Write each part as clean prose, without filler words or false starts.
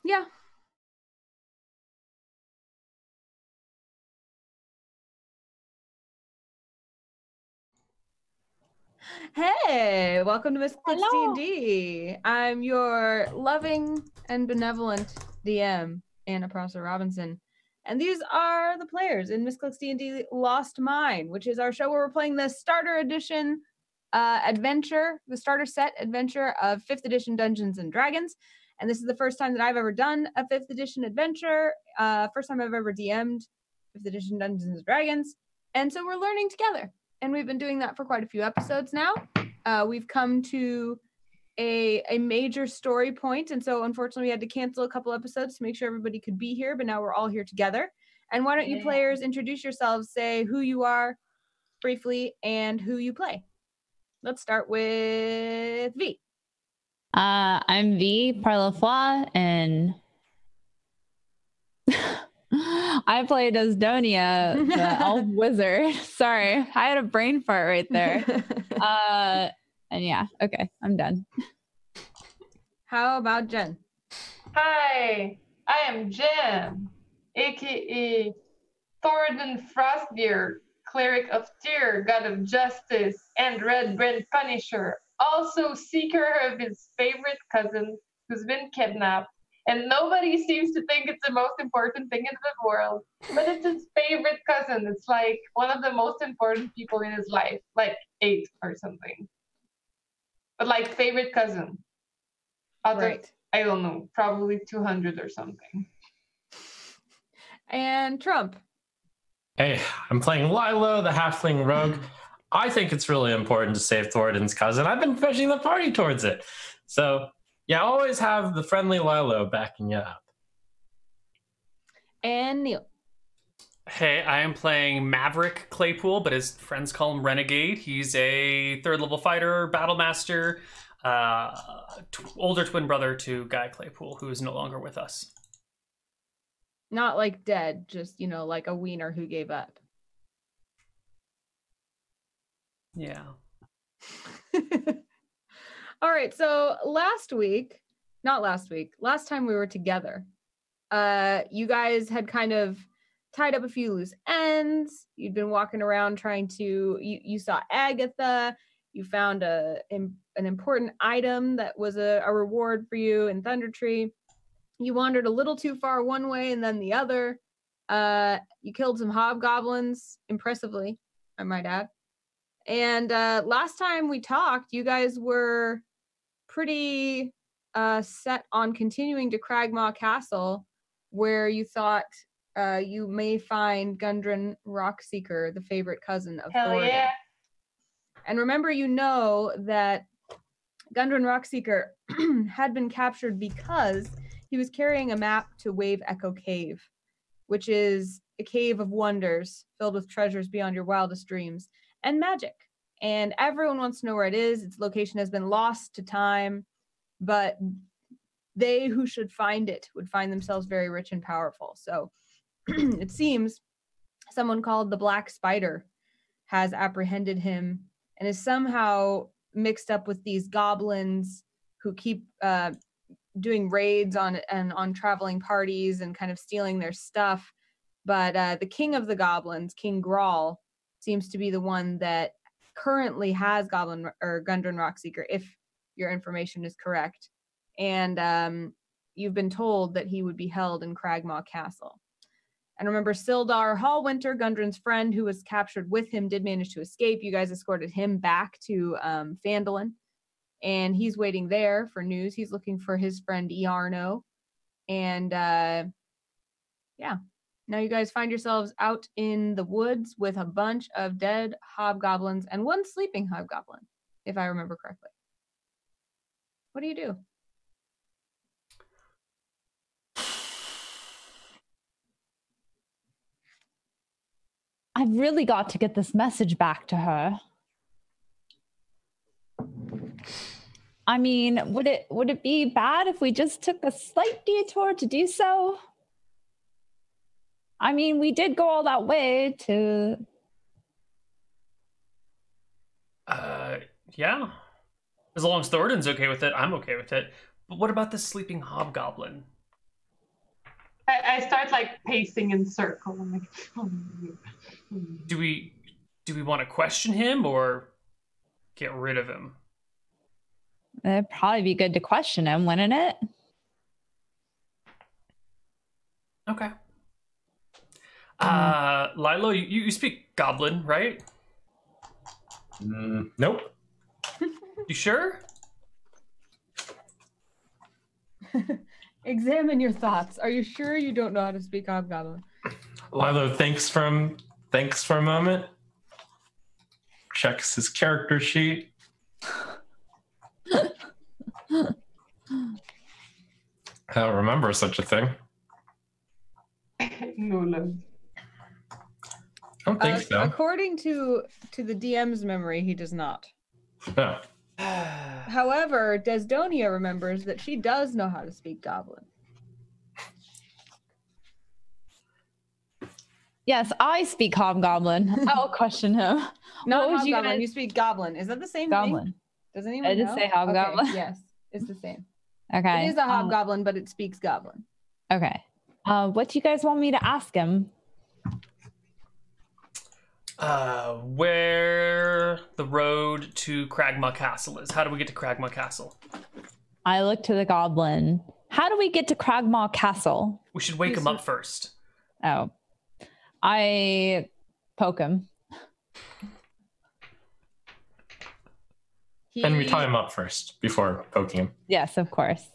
Yeah. Hey, welcome to Misscliks D&D. I'm your loving and benevolent DM, Anna Prosser Robinson. And these are the players in Misscliks D&D Lost Mine, which is our show where we're playing the starter edition adventure, the starter set adventure of 5th edition Dungeons and Dragons. And this is the first time that I've ever done a 5th edition adventure, first time I've ever DM'd 5th edition Dungeons and Dragons. And so we're learning together. And we've been doing that for quite a few episodes now. We've come to a major story point, and so unfortunately we had to cancel a couple episodes to make sure everybody could be here, but now we're all here together. And why don't you players introduce yourselves, say who you are briefly and who you play. Let's start with V. I'm V Parlaflois, and I played as Donia, the elf wizard. Sorry, I had a brain fart right there. And yeah, okay, I'm done. How about Jen? Hi, I am Jen, aka Thornton Frostbeard, cleric of Tyr, god of justice, and Red Brand Punisher, also seeker of his favorite cousin who's been kidnapped. And nobody seems to think it's the most important thing in the world, but it's his favorite cousin. It's like one of the most important people in his life, like 8 or something. But like favorite cousin. Right. I don't know, probably 200 or something. And Trump. Hey, I'm playing Lilo, the halfling rogue. I think it's really important to save Thoradin's cousin. I've been pushing the party towards it. So, yeah, always have the friendly Lilo backing you up. And Neil. Hey, I am playing Maverick Claypool, but his friends call him Renegade. He's a 3rd level fighter, battle master, older twin brother to Guy Claypool, who is no longer with us. Not like dead, just, like a wiener who gave up. Yeah. All right, so last time we were together, you guys had kind of tied up a few loose ends. You'd been walking around trying to, you saw Agatha, you found an important item that was a reward for you in Thunder Tree. You wandered a little too far one way and then the other. You killed some hobgoblins, impressively, I might add. And last time we talked, you guys were pretty set on continuing to Cragmaw Castle, where you thought you may find Gundren Rockseeker, the favorite cousin of Thoradin. Yeah. And remember, that Gundren Rockseeker had been captured because he was carrying a map to Wave Echo Cave, which is a cave of wonders filled with treasures beyond your wildest dreams and magic. And everyone wants to know where it is. Its location has been lost to time, but they who should find it would find themselves very rich and powerful. So it seems someone called the Black Spider has apprehended him and is somehow mixed up with these goblins who keep doing raids on traveling parties and kind of stealing their stuff. But the king of the goblins, King Grawl, seems to be the one that currently has Gundren Rockseeker, if your information is correct. And you've been told that he would be held in Cragmaw Castle. And remember, Sildar Hallwinter, Gundren's friend who was captured with him, did manage to escape. You guys escorted him back to Phandalin. And he's waiting there for news. He's looking for his friend Iarno. And now you guys find yourselves out in the woods with a bunch of dead hobgoblins and one sleeping hobgoblin, if I remember correctly. What do you do? I've really got to get this message back to her. I mean, would it be bad if we just took a slight detour to do so? I mean, we did go all that way to... Yeah. As long as Thoradin's okay with it, I'm okay with it. But what about the sleeping hobgoblin? I start like pacing in circle. I'm like, Do we want to question him or get rid of him? It'd probably be good to question him, wouldn't it? Okay. Lilo, you speak goblin, right? Nope. You sure? Examine your thoughts. Are you sure you don't know how to speak hobgoblin? Lilo thinks for a moment. Checks his character sheet. I don't remember such a thing. no love. I don't think so. According to the DM's memory, he does not. No. However, Desdonia remembers that she does know how to speak goblin. Yes, I speak hobgoblin. I'll question him. Not What would hobgoblin, you you speak goblin. Is that the same Goblin. thing? Does anyone I know? just say hobgoblin. Okay, yes, it's the same. Okay. It is a hobgoblin, but it speaks goblin. Okay. What do you guys want me to ask him? Where the road to Cragmaw Castle is. How do we get to Cragmaw Castle? I look to the goblin. How do we get to Cragmaw Castle? We should wake him up first. Oh. I poke him. And we tie him up first before poking him. Yes, of course.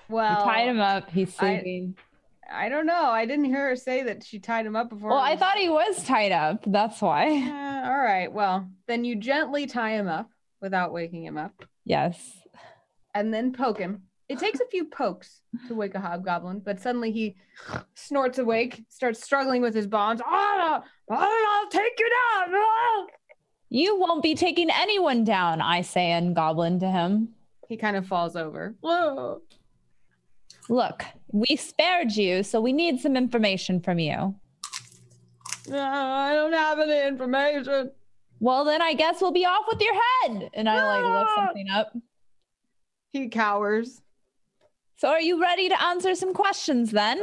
Well, We tied him up. He's sleeping. I don't know. I didn't hear her say that she tied him up before. Well, I thought he was tied up. That's why. All right. Well, then you gently tie him up without waking him up, Yes. and then poke him. It takes a few pokes to wake a hobgoblin, but suddenly he snorts awake, starts struggling with his bonds. I'll take you down. Ah! You won't be taking anyone down, I say in goblin to him. He kind of falls over. Whoa. Look, we spared you, so we need some information from you. I don't have any information. Well, then I guess we'll be off with your head. And I look something up. He cowers. So are you ready to answer some questions then?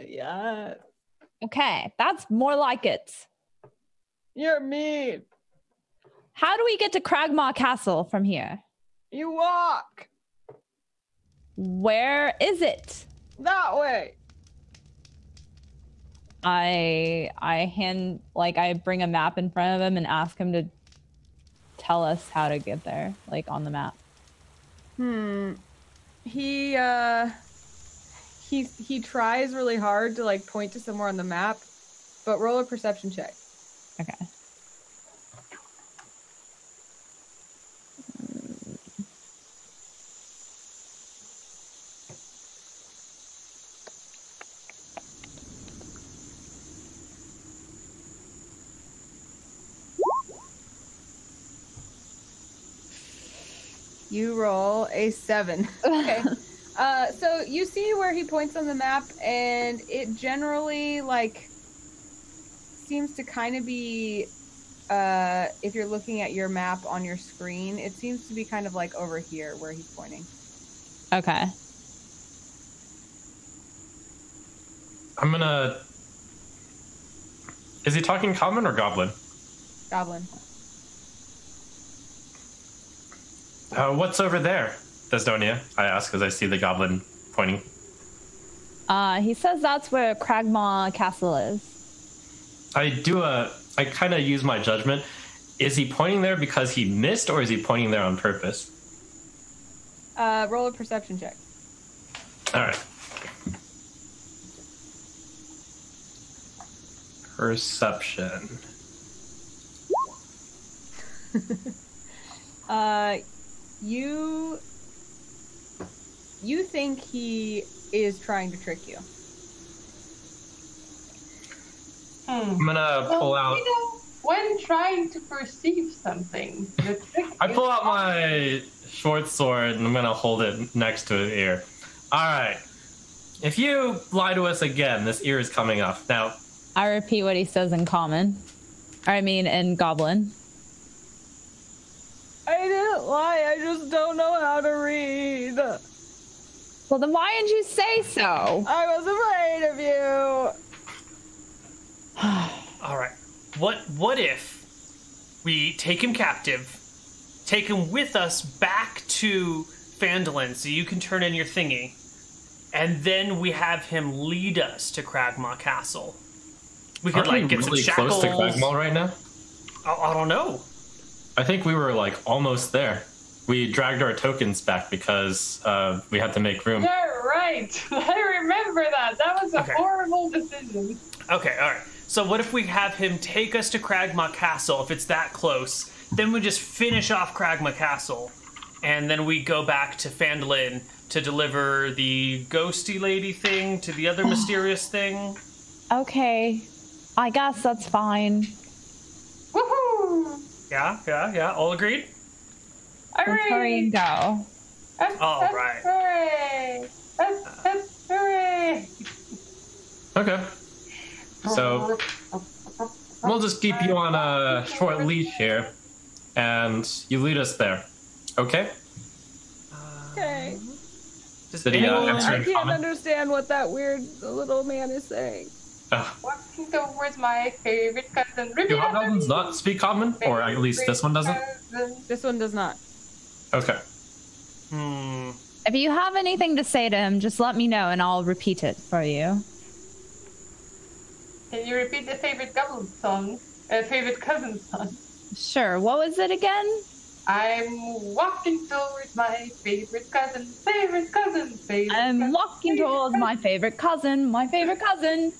Yeah. Okay, that's more like it. You're mean. How do we get to Cragmaw Castle from here? You walk Where is it? that way. I bring a map in front of him and ask him to tell us how to get there, like on the map. He tries really hard to like point to somewhere on the map, but roll a perception check. Okay. You roll a 7. Okay. So you see where he points on the map, and it generally like seems to kind of be, if you're looking at your map on your screen, it seems to be kind of like over here where he's pointing. Okay. I'm gonna. Is he talking common or goblin? Goblin. What's over there, Desdonia? I ask as I see the goblin pointing. He says that's where Cragmaw Castle is. I kind of use my judgment. Is he pointing there because he missed, or is he pointing there on purpose? Roll a perception check. All right. Perception. You think he is trying to trick you. I'm gonna pull out. You know, when trying to perceive something, the trick I is pull out my short sword and I'm gonna hold it next to his ear. All right. If you lie to us again, this ear is coming off. Now, I repeat what he says in common. In goblin. I didn't lie. I just don't know how to read. Well, then why didn't you say so? I was afraid great of you. All right. What if we take him captive, take him with us back to Phandalin so you can turn in your thingy, and then we have him lead us to Cragmaw Castle? We could Aren't we get really some shackles. close to Cragmaw right now? I don't know. I think we were almost there. We dragged our tokens back because we had to make room. You're right. I remember that. That was a Okay. horrible decision. Okay, all right. So what if we have him take us to Cragmaw Castle, if it's that close? Then we just finish off Cragmaw Castle, and then we go back to Phandalin to deliver the ghosty lady thing to the other mysterious thing. Okay, I guess that's fine. Woohoo! Yeah. All agreed? Let's hurry and go. All right. Hooray! Hooray! Okay. So we'll just keep you on a short leash here, and you lead us there. Okay? Okay. Does Did he anyone- answer I in can't common? understand what that weird little man is saying. Walking towards my favorite cousin. Do hobgoblins not speak common? Or at least this one doesn't? This one does not. Okay. If you have anything to say to him, just let me know and I'll repeat it for you. Can you repeat the favorite goblin song? Favorite cousin song? Sure, what was it again? I'm walking towards my favorite cousin, favorite cousin, favorite I'm cousin, walking favorite towards cousin. my favorite cousin, my favorite cousin.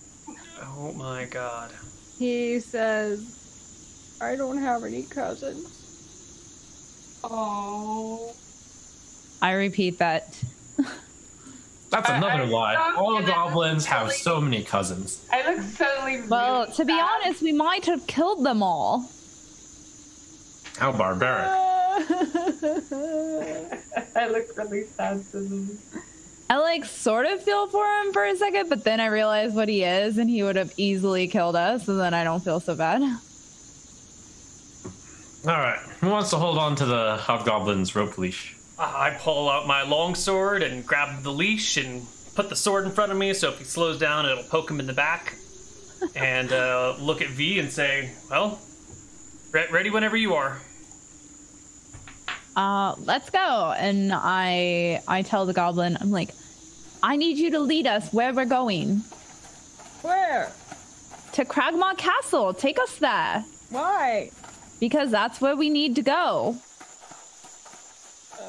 Oh my god. He says, I don't have any cousins. Oh. I repeat that. That's another I'm lie. not All gonna goblins have really- so many cousins. I look suddenly Well, really to be sad. honest, we might have killed them all. How barbaric. I look really sad to them. I sort of feel for him for a second, but then I realize what he is and he would have easily killed us, so then I don't feel so bad. Alright. Who wants to hold on to the hobgoblin's rope leash? I pull out my longsword and grab the leash and put the sword in front of me so if he slows down, it'll poke him in the back. And look at V and say, well, ready whenever you are. Let's go. And I tell the goblin, I'm like, I need you to lead us where we're going. Where? To Cragmaw Castle. Take us there. Why? Because that's where we need to go.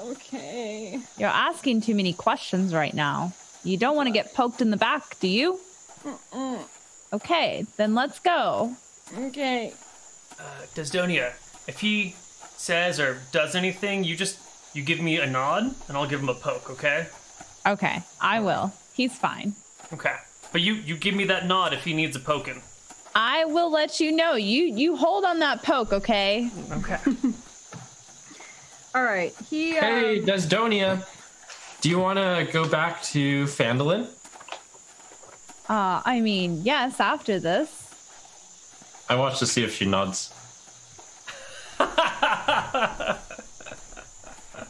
Okay. You're asking too many questions right now. You don't want to get poked in the back, do you? Mm-mm. Okay, then let's go. Okay. Desdonia, if he says or does anything, you give me a nod and I'll give him a poke, okay? Okay, I will. He's fine. Okay. But you give me that nod if he needs a poking. I will let you know. You hold on that poke, okay? Okay. All right. He. Hey, Desdonia. Do you want to go back to Phandalin? I mean, yes, after this. I watch to see if she nods.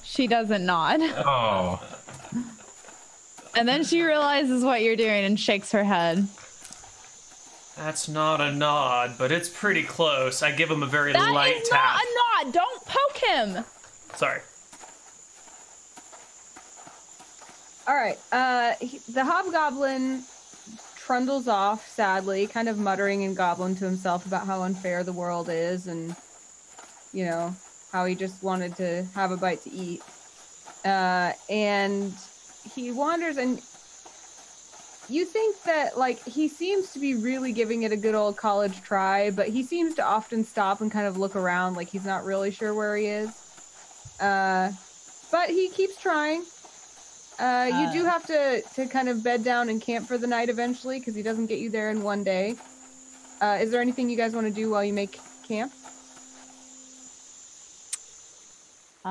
She doesn't nod. Oh. And then she realizes what you're doing and shakes her head. That's not a nod, but it's pretty close. I give him a very That light is tap. not a nod! Don't poke him! Sorry. All right. The hobgoblin trundles off sadly, kind of muttering in goblin to himself about how unfair the world is and, you know, how he just wanted to have a bite to eat. And he wanders, and you think that, he seems to be really giving it a good old college try, but he seems to often stop and kind of look around like he's not really sure where he is. But he keeps trying. You do have to kind of bed down and camp for the night eventually, because he doesn't get you there in one day. Is there anything you guys want to do while you make camp?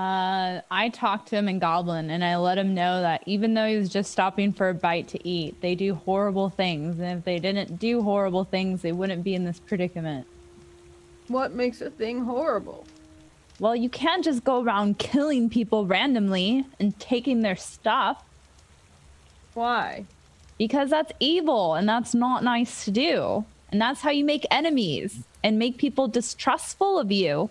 I talked to him in Goblin, and I let him know that even though he was just stopping for a bite to eat, they do horrible things. And if they didn't do horrible things, they wouldn't be in this predicament. What makes a thing horrible? Well, you can't just go around killing people randomly and taking their stuff. Why? Because that's evil and that's not nice to do. And that's how you make enemies and make people distrustful of you.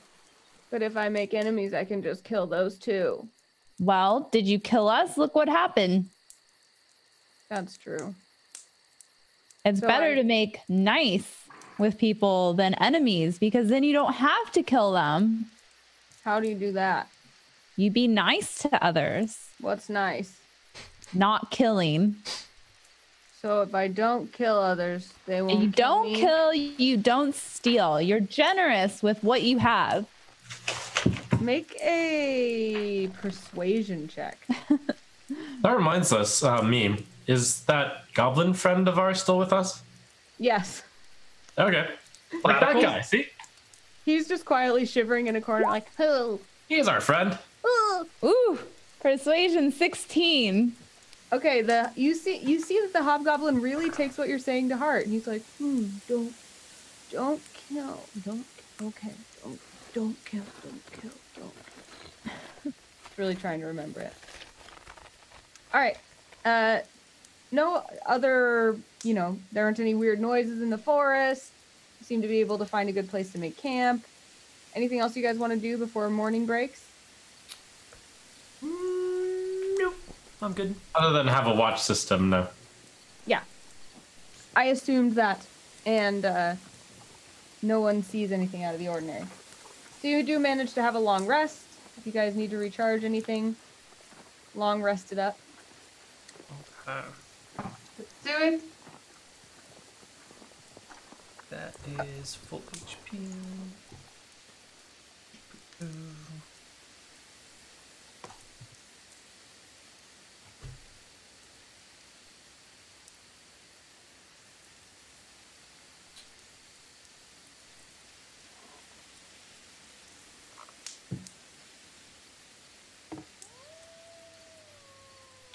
But if I make enemies, I can just kill those too. Well, did you kill us? Look what happened. That's true. It's better to make nice with people than enemies because then you don't have to kill them. How do you do that? You be nice to others. What's nice? Not killing. So if I don't kill others, they won't. You don't kill, you don't steal. You're generous with what you have. Make a persuasion check. That reminds us, me, is that goblin friend of ours still with us? Yes. Okay. Like that guy, see? He's just quietly shivering in a corner like, oh. He's our friend. Ooh, persuasion 16. Okay, you see that the hobgoblin really takes what you're saying to heart. And he's like, don't kill, don't kill. Really trying to remember it. All right. No other, there aren't any weird noises in the forest. You seem to be able to find a good place to make camp. Anything else you guys want to do before morning breaks? Nope. I'm good. Other than have a watch system, no. Yeah. I assumed that. And no one sees anything out of the ordinary. So you do manage to have a long rest. If you guys need to recharge anything, long rested up. Okay. Let's do it. That is full HP.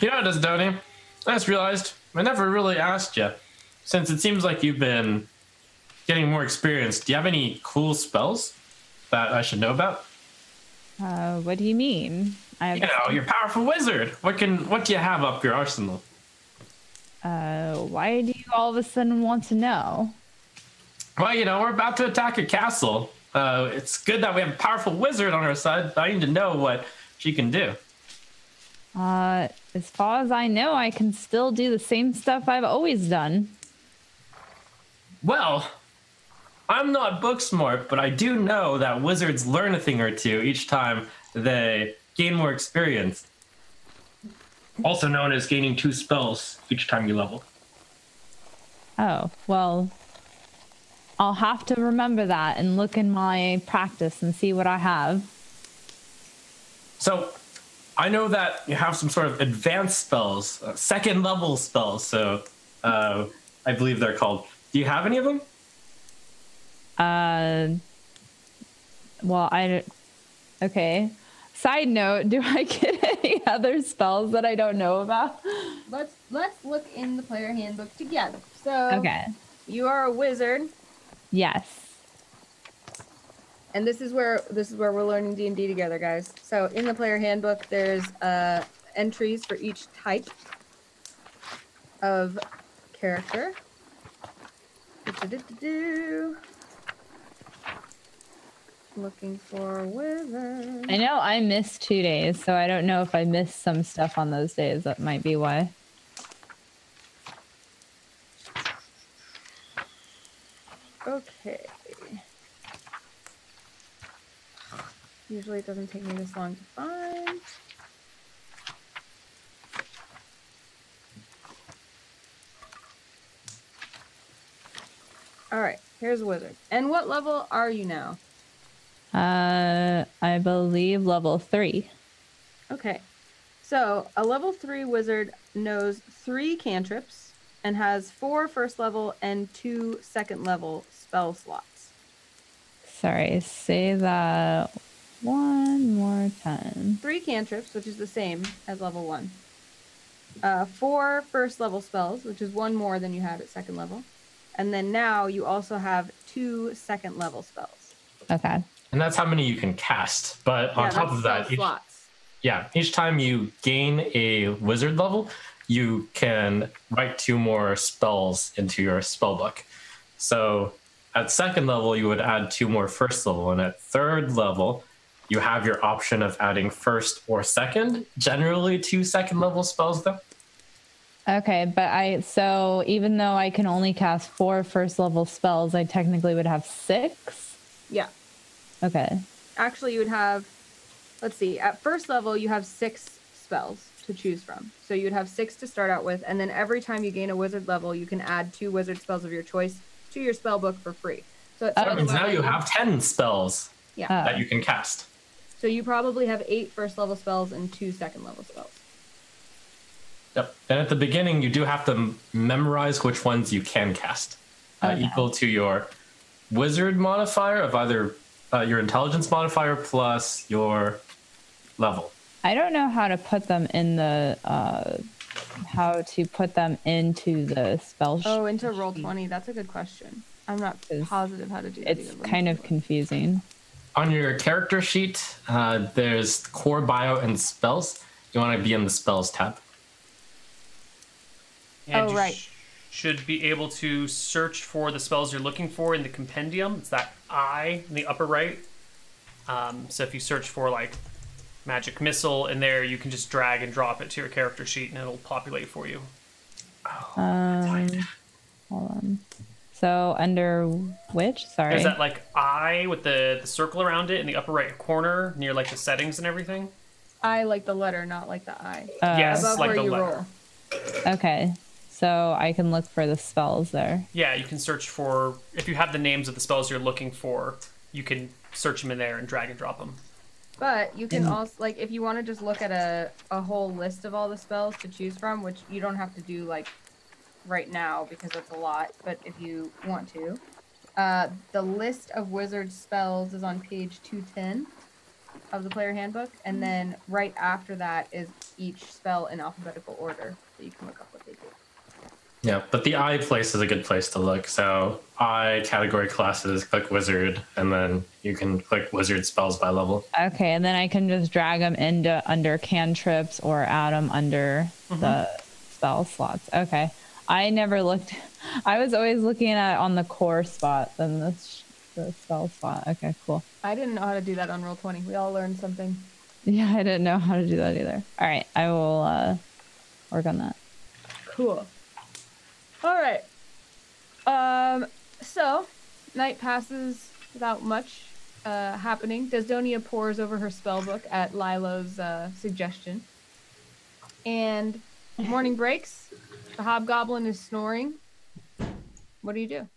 You know what, Desdoni? I just realized I never really asked you. Since it seems like you've been getting more experience, do you have any cool spells that I should know about? What do you mean? You're a powerful wizard. What do you have up your arsenal? Why do you all of a sudden want to know? Well, we're about to attack a castle. It's good that we have a powerful wizard on our side, but I need to know what she can do. As far as I know, I can still do the same stuff I've always done. Well, I'm not book smart, but I do know that wizards learn a thing or two each time they gain more experience. Also known as gaining 2 spells each time you level. Oh, well, I'll have to remember that and look in my practice and see what I have. So, I know that you have some sort of advanced spells, second level spells, so I believe they're called. Do you have any of them? Well, okay. Side note, do I get any other spells that I don't know about? Let's look in the player handbook together. So, okay. You are a wizard. Yes. And this is where we're learning D&D together, guys. So in the player handbook, there's entries for each type of character. Looking for a wizard. I know I missed 2 days, so I don't know if I missed some stuff on those days. That might be why. Okay. Usually it doesn't take me this long to find. All right, here's a wizard. And what level are you now? I believe level 3. Okay. So a level 3 wizard knows 3 cantrips and has 4 first level and 2 second level spell slots. Sorry, say that one more time. 3 cantrips, which is the same as level 1. 4 first level spells, which is 1 more than you had at second level. And then now you also have 2 second level spells. Okay. And that's how many you can cast. But on top of that, each time you gain a wizard level, you can write 2 more spells into your spell book. So at 2nd level, you would add 2 more 1st level, and at 3rd level, you have your option of adding 1st or 2nd. Generally, 2 2nd level spells, though. Okay, but so even though I can only cast 4 1st level spells, I technically would have 6? Yeah. Okay. Actually, you would have, let's see, at 1st level, you have 6 spells to choose from. So you would have 6 to start out with, and then every time you gain a wizard level, you can add 2 wizard spells of your choice to your spell book for free. So that means now you have 10 spells yeah. that you can cast. So you probably have 8 1st level spells and 2 2nd level spells. Yep. And at the beginning, you do have to memorize which ones you can cast, equal to your wizard modifier of either your intelligence modifier plus your level. I don't know how to put them in the into the spell sheet. Oh, into Roll20. That's a good question. I'm not positive how to do that. It's kind of confusing. On your character sheet, there's core bio and spells. You want to be in the spells tab. And oh, right. Should be able to search for the spells you're looking for in the compendium. It's that I in the upper right. So if you search for like magic missile in there, you can just drag and drop it to your character sheet and it'll populate for you. Hold on. So under which? Sorry. There's that like I with the circle around it in the upper right corner near like the settings and everything. I like the letter, not like the I. Yes, above like where the you letter. roll. Okay. So I can look for the spells there. Yeah, you can search for, if you have the names of the spells you're looking for, you can search them in there and drag and drop them. But you can also, like, if you want to just look at a whole list of all the spells to choose from, which you don't have to do, like, right now because that's a lot, but if you want to, the list of wizard spells is on page 210 of the player handbook, and then right after that is each spell in alphabetical order, so you can look up what they do. Yeah, but the I place is a good place to look. So I category classes, click wizard, and then you can click wizard spells by level. Okay, and then I can just drag them into under cantrips or add them under the spell slots. Okay, I never looked. I was always looking at it on the core spot than the spell spot. Okay, cool. I didn't know how to do that on Roll20. We all learned something. Yeah, I didn't know how to do that either. All right, I will work on that. Cool. All right. So night passes without much happening. Desdonia pores over her spell book at Lilo's suggestion. And morning breaks. The hobgoblin is snoring. What do you do?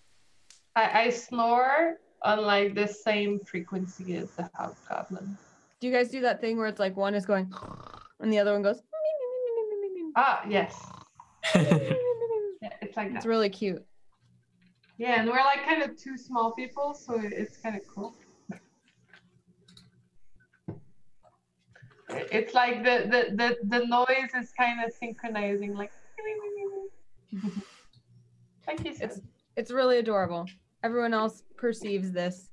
I snore on like the same frequency as the hobgoblin. Do you guys do that thing where it's like one is going and the other one goes? Ah, yes. Yeah, it's like that. It's really cute. Yeah, and we're like kind of two small people, so it's kind of cool. It's like the noise is kind of synchronizing, like. Thank you. It's really adorable. Everyone else perceives this,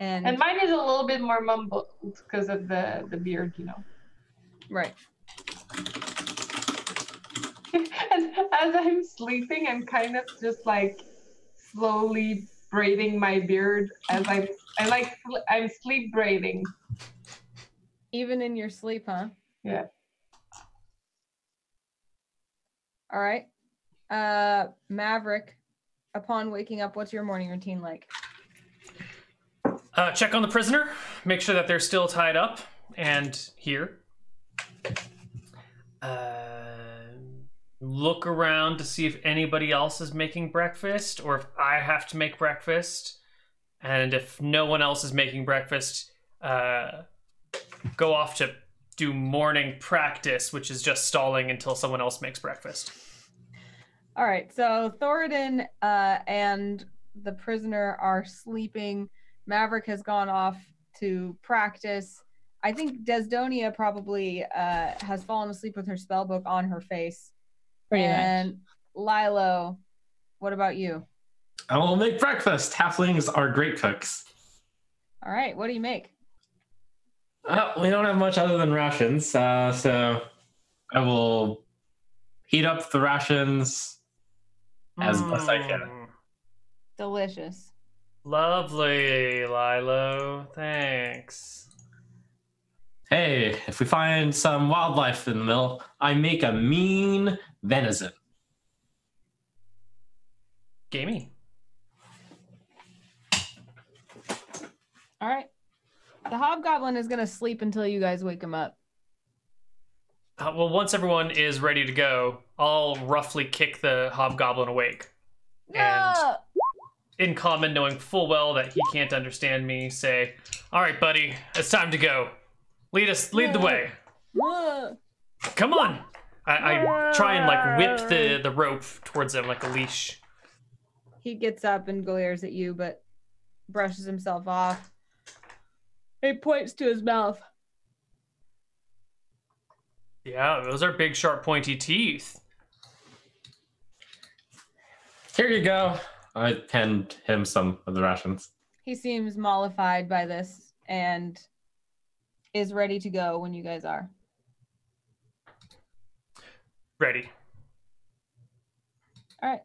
and mine is a little bit more mumbled because of the beard, you know. Right. And as I'm sleeping, I'm kind of just like slowly braiding my beard as I'm sleep braiding. Even in your sleep, huh? Yeah. All right. Maverick, upon waking up, what's your morning routine like? Check on the prisoner, make sure that they're still tied up and here. Look around to see if anybody else is making breakfast or if I have to make breakfast. And if no one else is making breakfast, go off to do morning practice, which is just stalling until someone else makes breakfast. All right, so Thoradin and the prisoner are sleeping. Maverick has gone off to practice. I think Desdonia probably has fallen asleep with her spellbook on her face. Pretty and much. Lilo, what about you? I will make breakfast. Halflings are great cooks. All right, what do you make? We don't have much other than rations, so I will heat up the rations as best I can. Delicious. Lovely, Lilo. Thanks. Hey, if we find some wildlife in the middle, I make a mean venison. Gamey. All right. The hobgoblin is going to sleep until you guys wake him up. Well, once everyone is ready to go, I'll roughly kick the hobgoblin awake. And in common, knowing full well that he can't understand me, say, "All right, buddy, it's time to go. Lead the way. Come on." I try and like whip the rope towards him like a leash. He gets up and glares at you, but brushes himself off. He points to his mouth. Yeah, those are big, sharp, pointy teeth. Here you go. I hand him some of the rations. He seems mollified by this and is ready to go when you guys are. Ready. All right.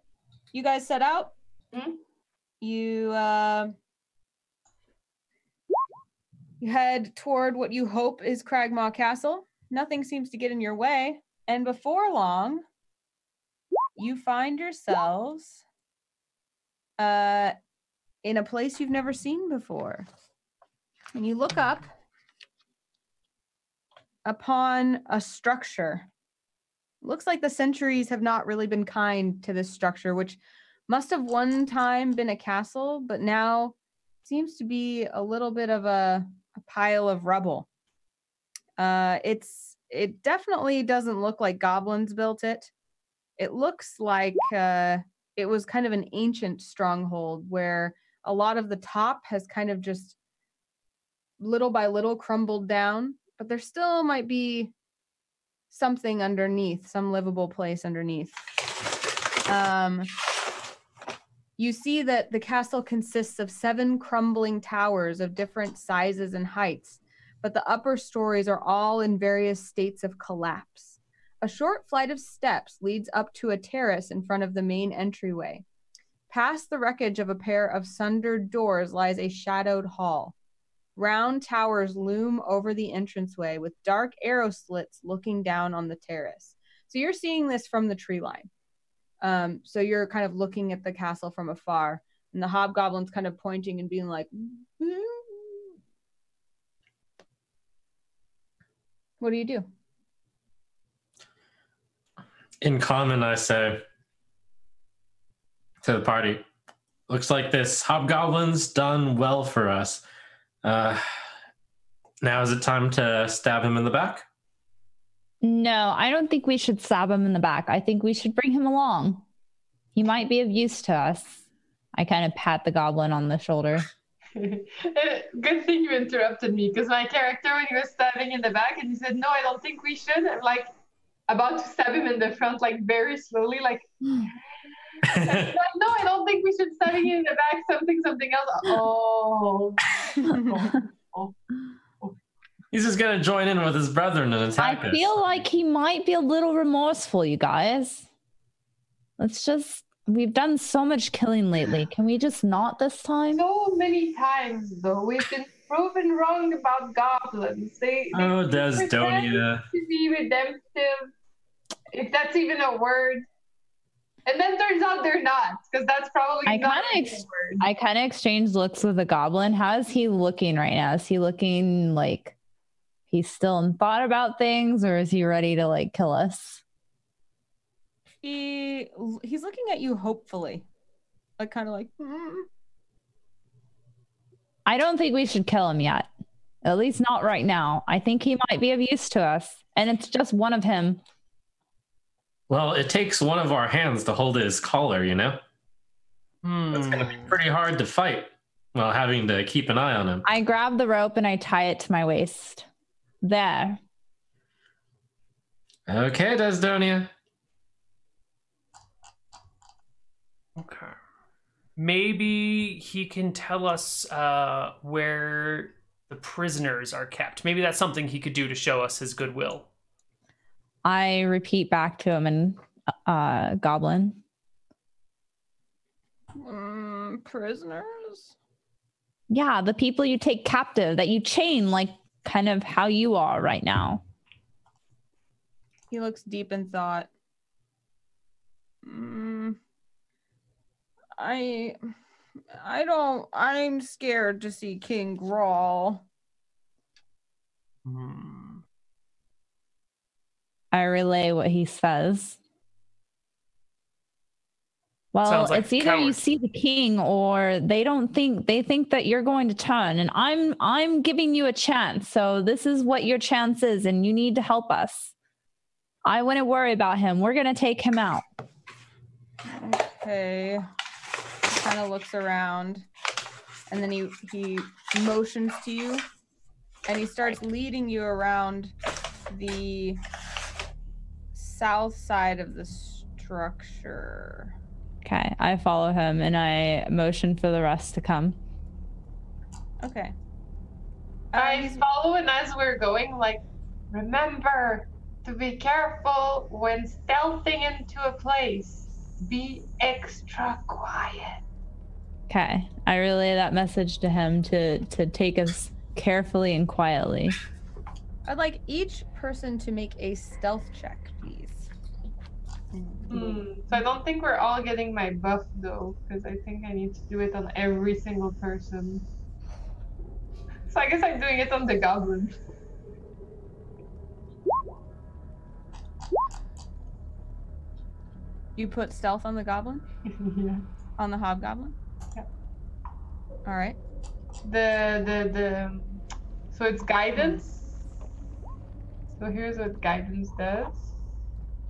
You guys set out? Mm-hmm. You head toward what you hope is Cragmaw Castle. Nothing seems to get in your way. And before long, you find yourselves in a place you've never seen before. And you look up upon a structure. Looks like the centuries have not really been kind to this structure, which must have one time been a castle, but now seems to be a little bit of a pile of rubble. It definitely doesn't look like goblins built it. It looks like it was kind of an ancient stronghold where a lot of the top has kind of just little by little crumbled down, but there still might be something underneath, some livable place underneath. You see that the castle consists of 7 crumbling towers of different sizes and heights, but the upper stories are all in various states of collapse. A short flight of steps leads up to a terrace in front of the main entryway. Past the wreckage of a pair of sundered doors lies a shadowed hall. Round towers loom over the entranceway with dark arrow slits looking down on the terrace. So you're seeing this from the tree line. So you're kind of looking at the castle from afar, and the hobgoblin's kind of pointing and being like, what do you do? In common, I say to the party, looks like this hobgoblin's done well for us. Now is it time to stab him in the back? No, I don't think we should stab him in the back. I think we should bring him along. He might be of use to us. I kind of pat the goblin on the shoulder. Good thing you interrupted me, because my character, when he was stabbing in the back and he said, "No, I don't think we should," I'm like about to stab him in the front, like very slowly, like, "No, I don't think we should stab him in the back, something else." Oh. He's just going to join in with his brethren and attack us. I feel like he might be a little remorseful, you guys. We've done so much killing lately. Can we just not this time? So many times, though, we've been proven wrong about goblins. They Desdonia. To be redemptive, if that's even a word. And then turns out they're not, because that's probably not a word. I kind of exchange looks with the goblin. How is he looking right now? Is he looking like he's still in thought about things, or is he ready to like kill us? He's looking at you hopefully, like kind of like. I don't think we should kill him yet. At least not right now. I think he might be of use to us, and it's just one of him. Well, it takes one of our hands to hold his collar, you know? That's going to be pretty hard to fight while having to keep an eye on him. I grab the rope and I tie it to my waist. There. Okay, Desdonia. Okay. Maybe he can tell us where the prisoners are kept. Maybe that's something he could do to show us his goodwill. I repeat back to him and goblin? Prisoners? Yeah, the people you take captive, that you chain, like kind of how you are right now. He looks deep in thought. I'm scared to see King Grawl. I relay what he says. Well, Like it's either you coward. see the king or they think that you're going to turn, and I'm giving you a chance. So this is what your chance is, and you need to help us. I wouldn't worry about him. We're going to take him out. Okay. He kind of looks around, and then he motions to you, and he starts leading you around the south side of the structure. Okay, I follow him, and I motion for the rest to come. Okay. I follow, and as we're going, like, remember to be careful when stealthing into a place. Be extra quiet. Okay, I relay that message to him to take us carefully and quietly. I'd like each person to make a stealth check, please. So I don't think we're all getting my buff, though, because I think I need to do it on every single person. So I guess I'm doing it on the goblin. You put stealth on the goblin? Yeah. On the hobgoblin? Yeah. All right. So it's guidance. So here's what guidance does.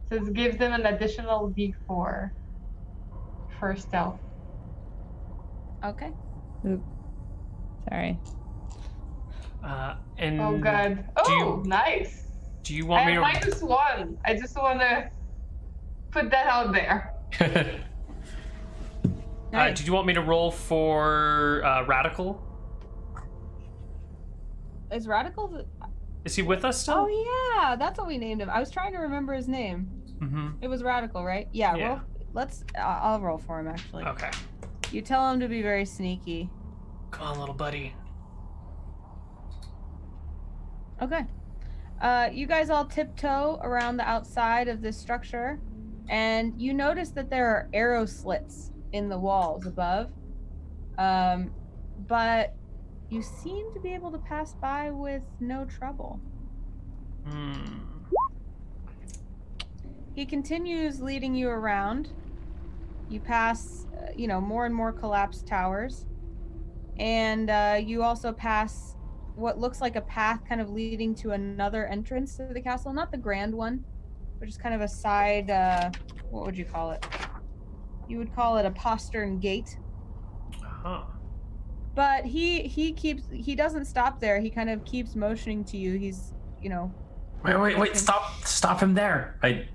So it gives them an additional d4 for stealth. Okay. Oop. Sorry. And Oh god. Oh, nice. Do you want me to? -1. I just want to put that out there. Nice. Did you want me to roll for Radical? Is Radical Is he with us still? Oh yeah, that's what we named him. I was trying to remember his name. It was Radical, right? Yeah. Yeah. Roll, I'll roll for him actually. Okay. You tell him to be very sneaky. Come on, little buddy. Okay. You guys all tiptoe around the outside of this structure, and you notice that there are arrow slits in the walls above. But you seem to be able to pass by with no trouble. He continues leading you around. You pass, more and more collapsed towers. And you also pass what looks like a path kind of leading to another entrance to the castle. Not the grand one, but just kind of a side, what would you call it? You would call it a postern gate. Uh-huh. But he doesn't stop there. He kind of keeps motioning to you. He's, Wait, stop him there. I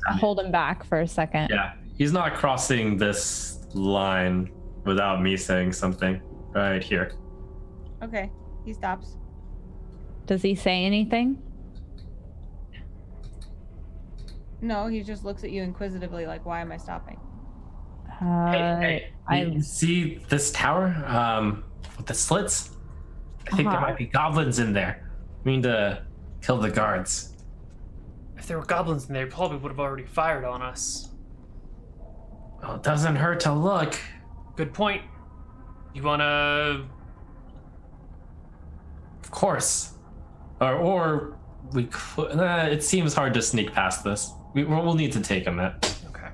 hold him back for a second. Yeah, he's not crossing this line without me saying something right here. Okay, he stops. Does he say anything? No, he just looks at you inquisitively like, why am I stopping? Hey, you see this tower with the slits? I think there might be goblins in there. We need to kill the guards. If there were goblins in there, they probably would have already fired on us. Well, it doesn't hurt to look. Good point. You wanna? Of course. Or we could. It seems hard to sneak past this. We'll need to take him out. Okay.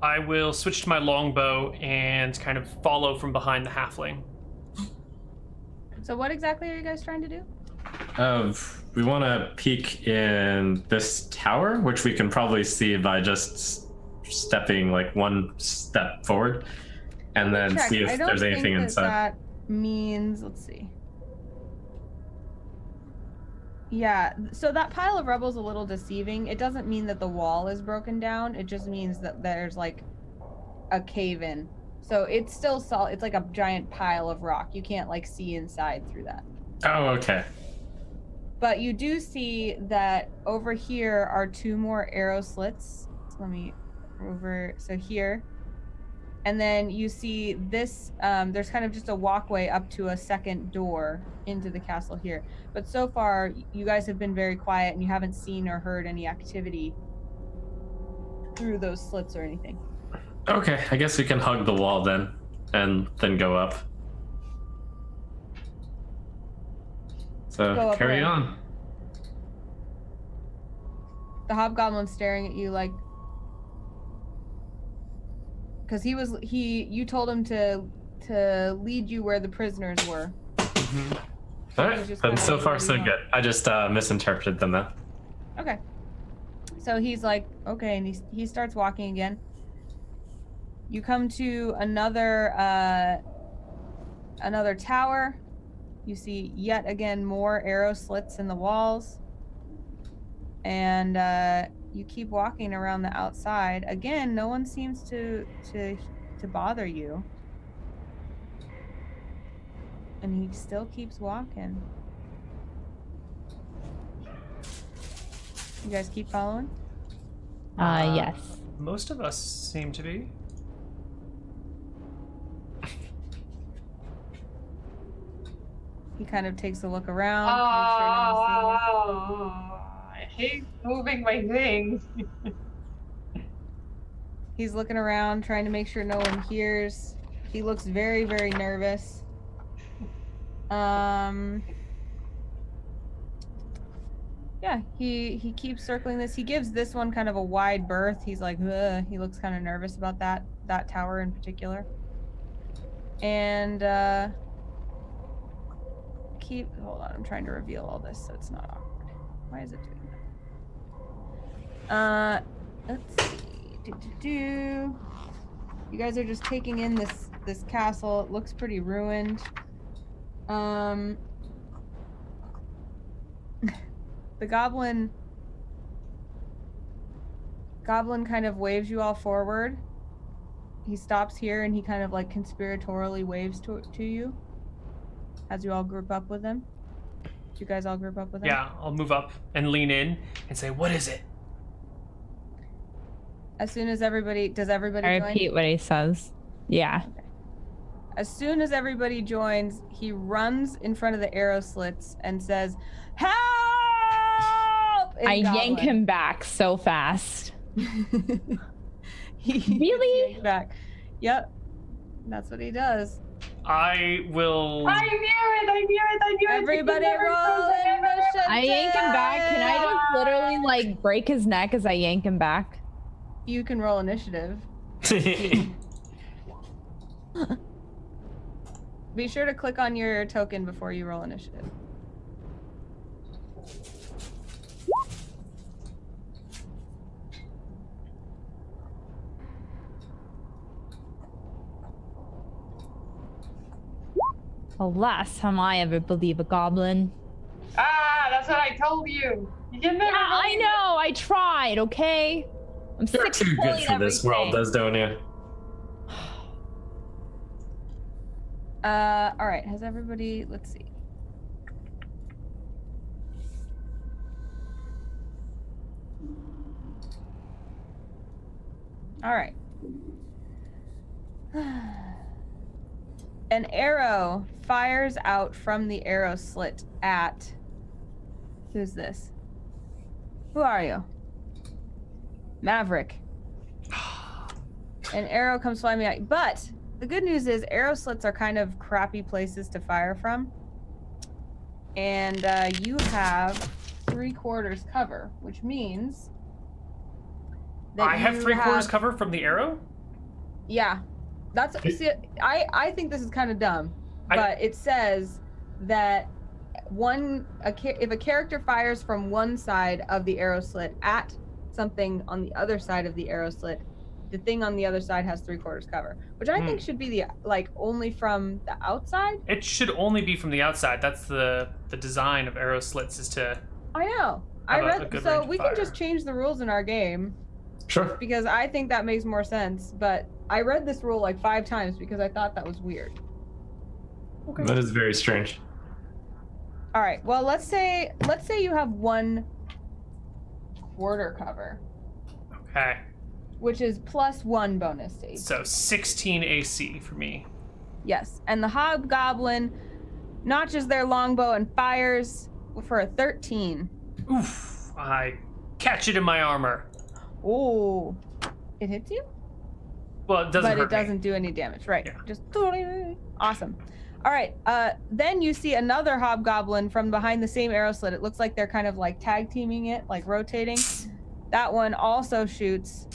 I will switch to my longbow and kind of follow from behind the halfling. So what exactly are you guys trying to do? We want to peek in this tower, which we can probably see by just stepping like one step forward, and then see if there's anything inside. That means, let's see. Yeah, so that pile of rubble is a little deceiving. It doesn't mean that the wall is broken down. It just means that there's like a cave in. So it's still solid. It's like a giant pile of rock. You can't like see inside through that. Oh, okay. But you do see that over here are two more arrow slits let me over, so here. And then you see this, there's kind of just a walkway up to a second door into the castle here. But so far, you guys have been very quiet and you haven't seen or heard any activity through those slits or anything. Okay, I guess we can hug the wall then, and then go up. So Go up carry where? on. The hobgoblin's staring at you like, because you told him to lead you where the prisoners were. All right, then so far so good. I just misinterpreted them though. Okay. So he's like, okay, and he starts walking again. You come to another tower. You see yet again more arrow slits in the walls. And you keep walking around the outside. Again, no one seems to bother you. And he still keeps walking. You guys keep following? Yes. Most of us seem to be. He kind of takes a look around. Make sure no one's seeing him. I hate moving my things. He's looking around, trying to make sure no one hears. He looks very, very nervous. Yeah, he keeps circling this. He gives this one kind of a wide berth. He's like, ugh. He looks kind of nervous about that tower in particular. And hold on, I'm trying to reveal all this so it's not awkward. Why is it doing that? Let's see. You guys are just taking in this castle. It looks pretty ruined. The goblin kind of waves you all forward. He stops here and he kind of like conspiratorially waves to you as you all group up with him. Do you guys all group up with him? Yeah, I'll move up and lean in and say, "What is it?" As soon as everybody join? I repeat what he says. Yeah. Okay. As soon as everybody joins, he runs in front of the arrow slits and says, "Help!" I yank him back so fast. He Really? yanks back. Yep. That's what he does. I will. I knew it. Everybody roll initiative. I yank him back. Can I just literally like break his neck as I yank him back? You can roll initiative. Be sure to click on your token before you roll initiative. The last time I ever believe a goblin. That's what I told you. You can never. Yeah, I know. I tried. Okay. I'm You're sick too of good pulling for this world, everything. don't you? All right. Has everybody? Let's see. All right. An arrow fires out from the arrow slit at. Who's this? Who are you? Maverick. An arrow comes flying out. But the good news is arrow slits are kind of crappy places to fire from. And you have 3/4 cover, which means that I have you 3/4 cover from the arrow? Yeah. That's see, I think this is kind of dumb, but it says that if a character fires from one side of the arrow slit at something on the other side of the arrow slit, the thing on the other side has 3/4 cover, which I think should be only from the outside. It should only be from the outside. That's the design of arrow slits, is to. I know. I read, so we can just change the rules in our game. Sure. Because I think that makes more sense, but I read this rule like 5 times because I thought that was weird. Okay. That is very strange. All right. Well, let's say you have 1/4 cover. Okay. which is +1 bonus to AC. So 16 AC for me. Yes, and the hobgoblin notches their longbow and fires for a 13. Oof! I catch it in my armor. Oh, it hits you? Well, it doesn't But hurt it doesn't do any damage, right? Yeah. Just totally awesome. All right, then you see another hobgoblin from behind the same arrow slit. It looks like they're kind of like tag teaming it, like rotating. That one also shoots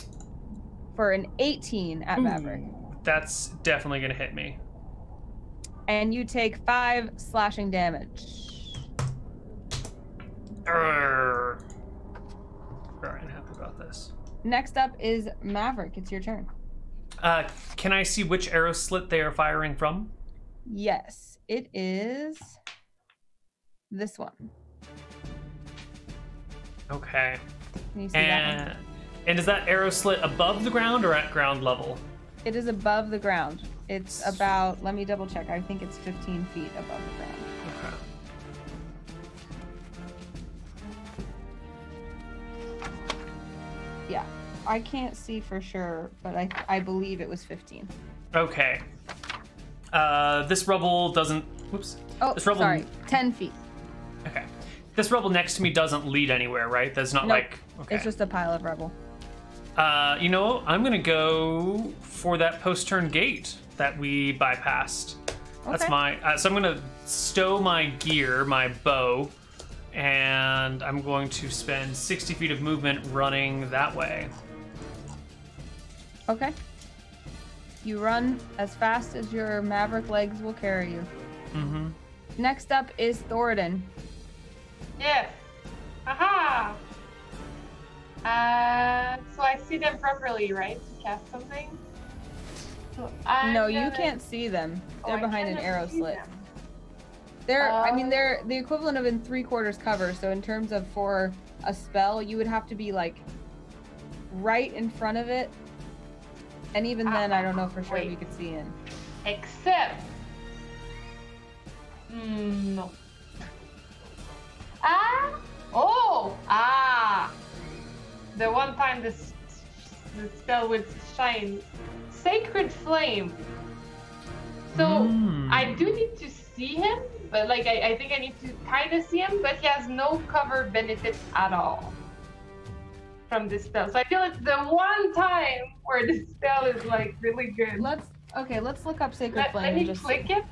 for an 18 at Maverick. That's definitely gonna hit me. And you take 5 slashing damage. Very unhappy about this. Next up is Maverick. It's your turn. Can I see which arrow slit they are firing from? Yes, it is this one. Okay. Can you see that one? And is that arrow slit above the ground or at ground level? It is above the ground. It's about, let me double check. I think it's 15 feet above the ground. Okay. Yeah, I can't see for sure, but I believe it was 15. Okay. This rubble doesn't. Whoops. Oh, this rubble, sorry, 10 feet. Okay. This rubble next to me doesn't lead anywhere, right? There's not Nope. like. Okay. It's just a pile of rubble. You know, I'm gonna go for that post-turn gate that we bypassed. That's Okay. my. So I'm gonna stow my gear, my bow, and I'm going to spend 60 feet of movement running that way. Okay. You run as fast as your maverick legs will carry you. Mm-hmm. Next up is Thoradin. Yes. Aha! So I see them properly, right? To cast something? So No, you can't see them. They're behind an arrow slit. Them. They're, I mean, they're the equivalent of in 3/4 cover. So in terms of for a spell, you would have to be like right in front of it. And even then, I don't know for sure if you could see in. Except. No. The one time the spell would shine. Sacred Flame. So I do need to see him, but like I think I need to kind of see him, but he has no cover benefit at all from this spell. So I feel it's the one time where this spell is like really good. Let's look up Sacred Flame. Let me and just click it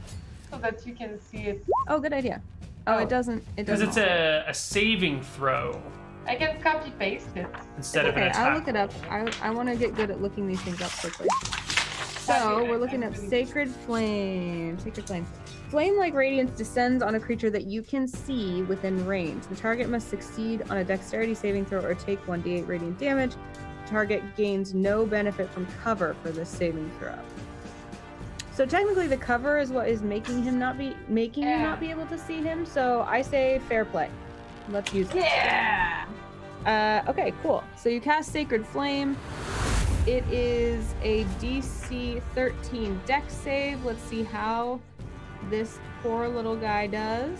so that you can see it. Oh, good idea. Oh, it doesn't. Because it's a saving throw I can copy paste it. instead of an Okay, attack. I'll look it up. I want to get good at looking these things up quickly. So we're looking at Sacred Flame. Sacred Flame. Flame-like radiance descends on a creature that you can see within range. The target must succeed on a dexterity saving throw or take 1d8 radiant damage. The target gains no benefit from cover for this saving throw. So technically, the cover is what is making him not be able to see him. So I say fair play. Let's use it. Yeah. Okay, cool. So you cast Sacred Flame. It is a DC 13 dex save. Let's see how this poor little guy does.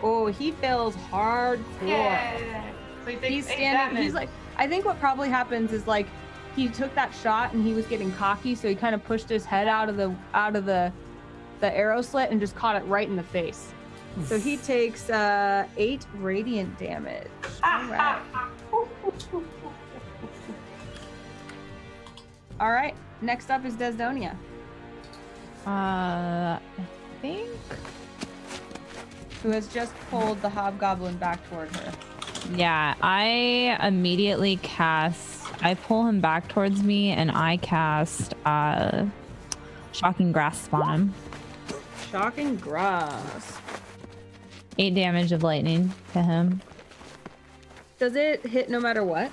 Oh, he fails hardcore. Yeah. So he takes He's 8 standing. damage. He's like, I think what probably happens is like he took that shot and he was getting cocky, so he kind of pushed his head out of the arrow slit and just caught it right in the face. So he takes 8 radiant damage. All right. All right. Next up is Desdonia. I think. Who has just pulled the hobgoblin back toward her. Yeah, I immediately cast. I pull him back towards me, and I cast Shocking Grasp on him. Shocking Grasp. 8 damage of lightning to him. Does it hit no matter what?